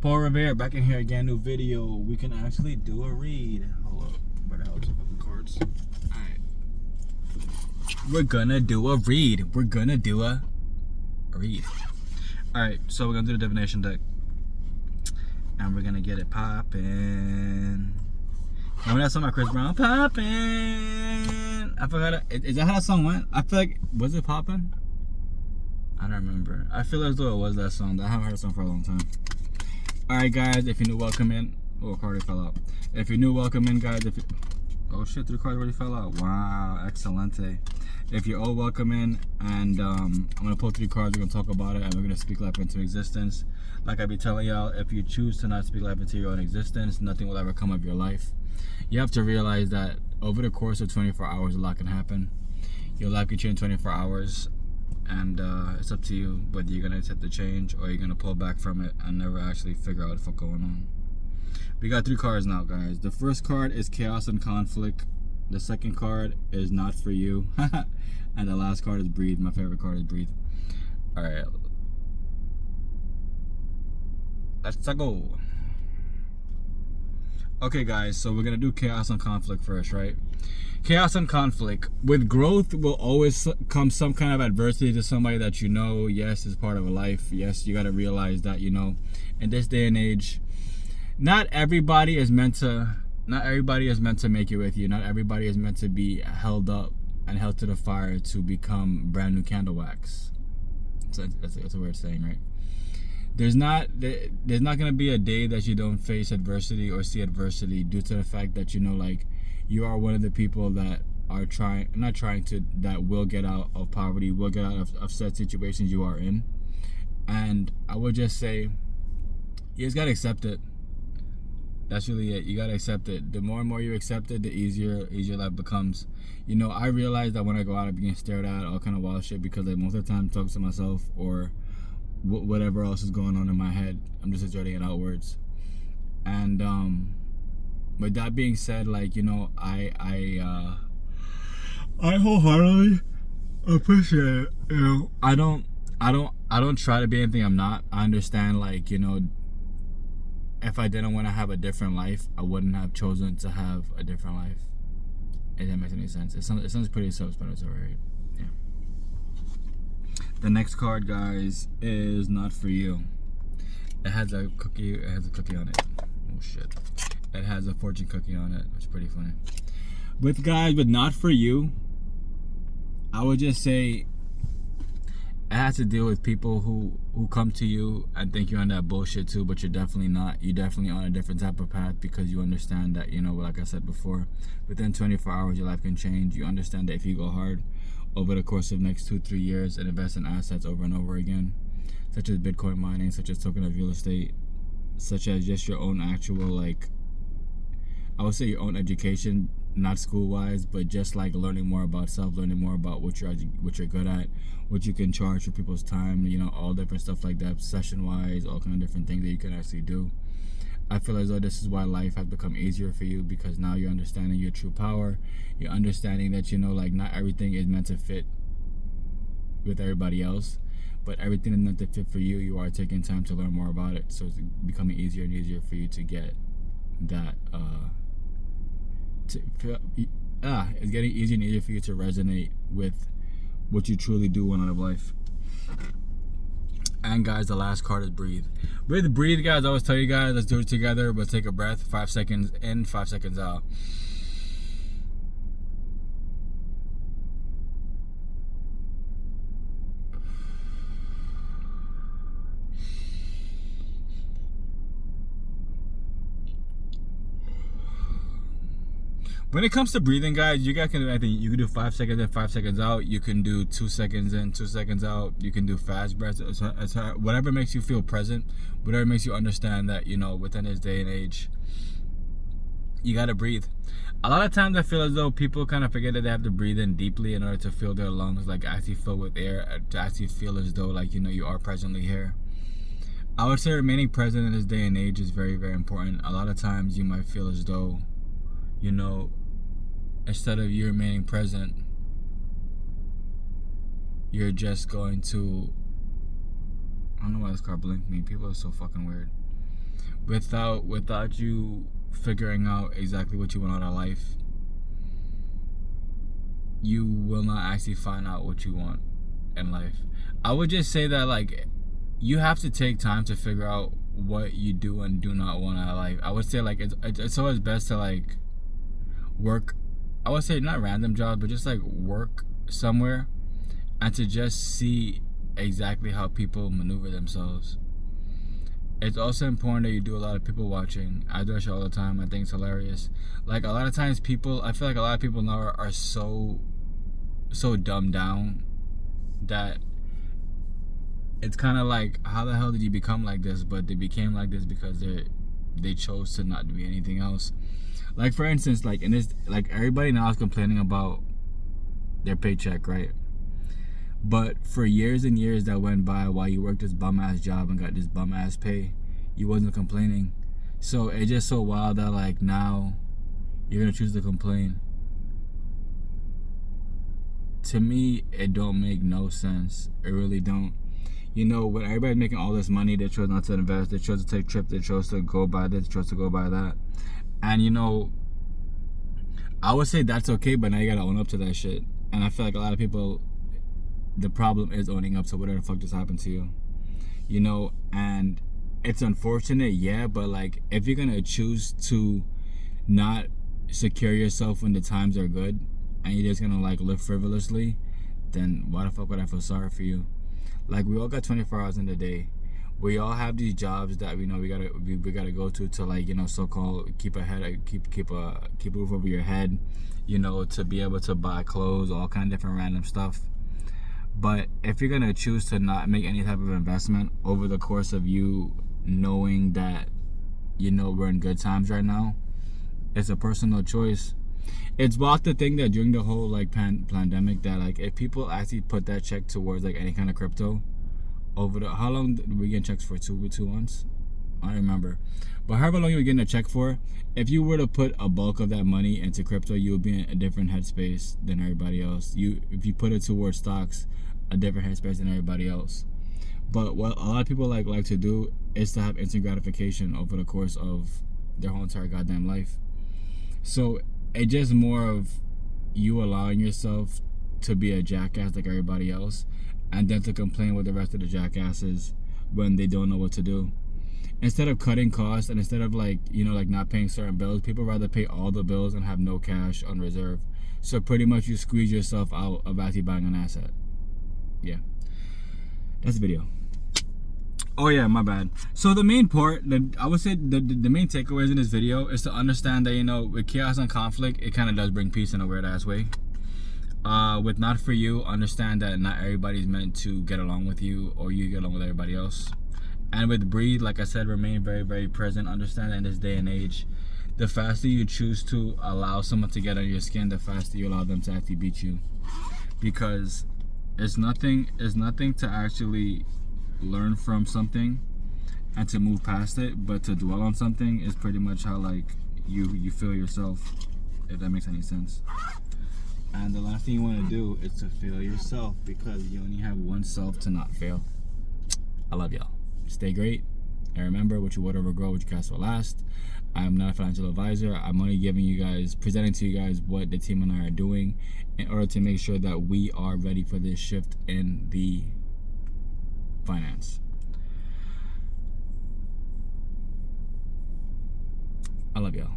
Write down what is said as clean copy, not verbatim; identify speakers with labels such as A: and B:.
A: Paul Revere back in here again, new video. We can actually do a read. Hold up, where the hell is the fucking cards? Alright. We're gonna do a read. We're gonna do a read. Alright, so we're gonna do the divination deck. And we're gonna get it poppin'. Remember that song by Chris Brown? Poppin'. I forgot it. Is that how that song went? I feel like, was it poppin'? I don't remember. I feel as though it was that song. I haven't heard that song for a long time. Alright guys, if you're new, welcome in. Oh, a card already fell out. If you're new, welcome in guys. If you... Oh shit, the card already fell out. Wow, excelente. If you're old, welcome in. And I'm gonna pull 3 cards, we're gonna talk about it, and we're gonna speak life into existence. Like I be telling y'all, if you choose to not speak life into your own existence, nothing will ever come of your life. You have to realize that over the course of 24 hours, a lot can happen. Your life can change 24 hours. And it's up to you whether you're gonna accept the change or you're gonna pull back from it and never actually figure out what the fuck going on. We got 3 cards now, guys. The first card is chaos and conflict. The second card is not for you. And the last card is breathe. My favorite card is breathe. Alright. Let's go. Okay guys, so we're gonna do chaos and conflict first, right? Chaos and conflict. With growth will always come some kind of adversity to somebody that you know. Yes, it's part of a life. Yes, you gotta realize that, you know, in this day and age, not everybody is meant to make it with you. Not everybody is meant to be held up and held to the fire to become brand new candle wax. That's a weird saying, right? There's not gonna be a day that you don't face adversity or see adversity due to the fact that, you know, like, you are one of the people that are that will get out of poverty, will get out of set situations you are in. And I would just say, you just gotta accept it. That's really it. You gotta accept it. The more and more you accept it, the easier life becomes. You know, I realize that when I go out, I'm being stared at, all kind of wild shit, because I most of the time talk to myself or whatever else is going on in my head. I'm just exerting it outwards. And with that being said, like, you know, I wholeheartedly appreciate it. You know, I don't try to be anything I'm not. I understand, like, you know, if I didn't want to have a different life, I wouldn't have chosen to have a different life. If that makes any sense. It sounds pretty self-explanatory, right? Yeah. The next card, guys, is not for you. It has a cookie. It has a cookie on it. Oh shit. It has a fortune cookie on it, which is pretty funny. With not for you, I would just say it has to deal with people who come to you and think you're on that bullshit too, but you're definitely not. You're definitely on a different type of path, because you understand that, you know, like I said before, within 24 hours your life can change. You understand that if you go hard over the course of the next 2-3 years and invest in assets over and over again, such as Bitcoin mining, such as tokenized real estate, such as just your own actual, like, I would say your own education, not school-wise, but just like learning more about self, learning more about what you're good at, what you can charge for people's time, you know, all different stuff like that, session-wise, all kind of different things that you can actually do. I feel as though this is why life has become easier for you, because now you're understanding your true power. You're understanding that, you know, like, not everything is meant to fit with everybody else, but everything is meant to fit for you. You are taking time to learn more about it, so it's becoming easier and easier for you to get that, it's getting easier and easier for you to resonate with what you truly do want out of life. And guys, the last card is breathe. With breathe, guys, I always tell you guys, let's do it together. But take a breath, 5 seconds in, 5 seconds out. When it comes to breathing, guys, you guys can do anything. You can do 5 seconds in, 5 seconds out. You can do 2 seconds in, 2 seconds out. You can do fast breaths. Whatever makes you feel present, whatever makes you understand that, you know, within this day and age, you gotta breathe. A lot of times I feel as though people kind of forget that they have to breathe in deeply in order to fill their lungs, like, actually fill with air, to actually feel as though, like, you know, you are presently here. I would say remaining present in this day and age is very, very important. A lot of times you might feel as though, you know, instead of you remaining present, you're just going to, I don't know why this card blinked me. People are so fucking weird. without you figuring out exactly what you want out of life, you will not actually find out what you want in life. I would just say that, like, you have to take time to figure out what you do and do not want out of life. I would say, like, it's always best to, like, work, I would say not random jobs, but just like work somewhere and to just see exactly how people maneuver themselves. It's also important that you do a lot of people watching. I do that shit all the time. I think it's hilarious. Like, a lot of times I feel like a lot of people now are so dumbed down that it's kind of like, how the hell did you become like this? But they became like this because they chose to not do anything else. Like, for instance, like in this, like, everybody now is complaining about their paycheck, right? But for years and years that went by while you worked this bum ass job and got this bum ass pay, you wasn't complaining. So it's just so wild that, like, now you're gonna choose to complain. To me, it don't make no sense. It really don't. You know, when everybody's making all this money, they chose not to invest, they chose to take trips, they chose to go buy this, they chose to go buy that. And, you know, I would say that's okay, but now you gotta own up to that shit. And I feel like a lot of people, the problem is owning up to whatever the fuck just happened to you. You know, and it's unfortunate, yeah, but, like, if you're gonna choose to not secure yourself when the times are good and you're just gonna, like, live frivolously, then why the fuck would I feel sorry for you? Like, we all got 24 hours in the day. We all have these jobs that we know we gotta go to, like, you know, so-called keep a roof over your head, you know, to be able to buy clothes, all kind of different random stuff. But if you're gonna choose to not make any type of investment over the course of you knowing that, you know, we're in good times right now, it's a personal choice. It's about to think that during the whole, like, pandemic, that, like, if people actually put that check towards, like, any kind of crypto over the, how long did we get checks for? 2 months? I don't remember. But however long you were getting a check for, if you were to put a bulk of that money into crypto, you would be in a different headspace than everybody else. If you put it towards stocks, a different headspace than everybody else. But what a lot of people like to do is to have instant gratification over the course of their whole entire goddamn life. So it's just more of you allowing yourself to be a jackass like everybody else, and then to complain with the rest of the jackasses when they don't know what to do. Instead of cutting costs and instead of, like, you know, like, not paying certain bills, people rather pay all the bills and have no cash on reserve. So pretty much you squeeze yourself out of actually buying an asset. Yeah, that's the video. Oh yeah, my bad. So the main part, I would say the main takeaways in this video is to understand that, you know, with chaos and conflict, it kind of does bring peace in a weird ass way. With not for you, understand that not everybody's meant to get along with you or you get along with everybody else. And with breathe, like I said, remain very, very present. Understand that in this day and age, the faster you choose to allow someone to get under your skin, the faster you allow them to actually beat you. Because it's nothing to actually learn from something and to move past it, but to dwell on something is pretty much how, like, you feel yourself, if that makes any sense. And the last thing you want to do is to fail yourself, because you only have one self to not fail. I love y'all. Stay great. And remember, what you water will grow, what you cast will last. I am not a financial advisor. I'm only presenting to you guys what the team and I are doing in order to make sure that we are ready for this shift in the finance. I love y'all.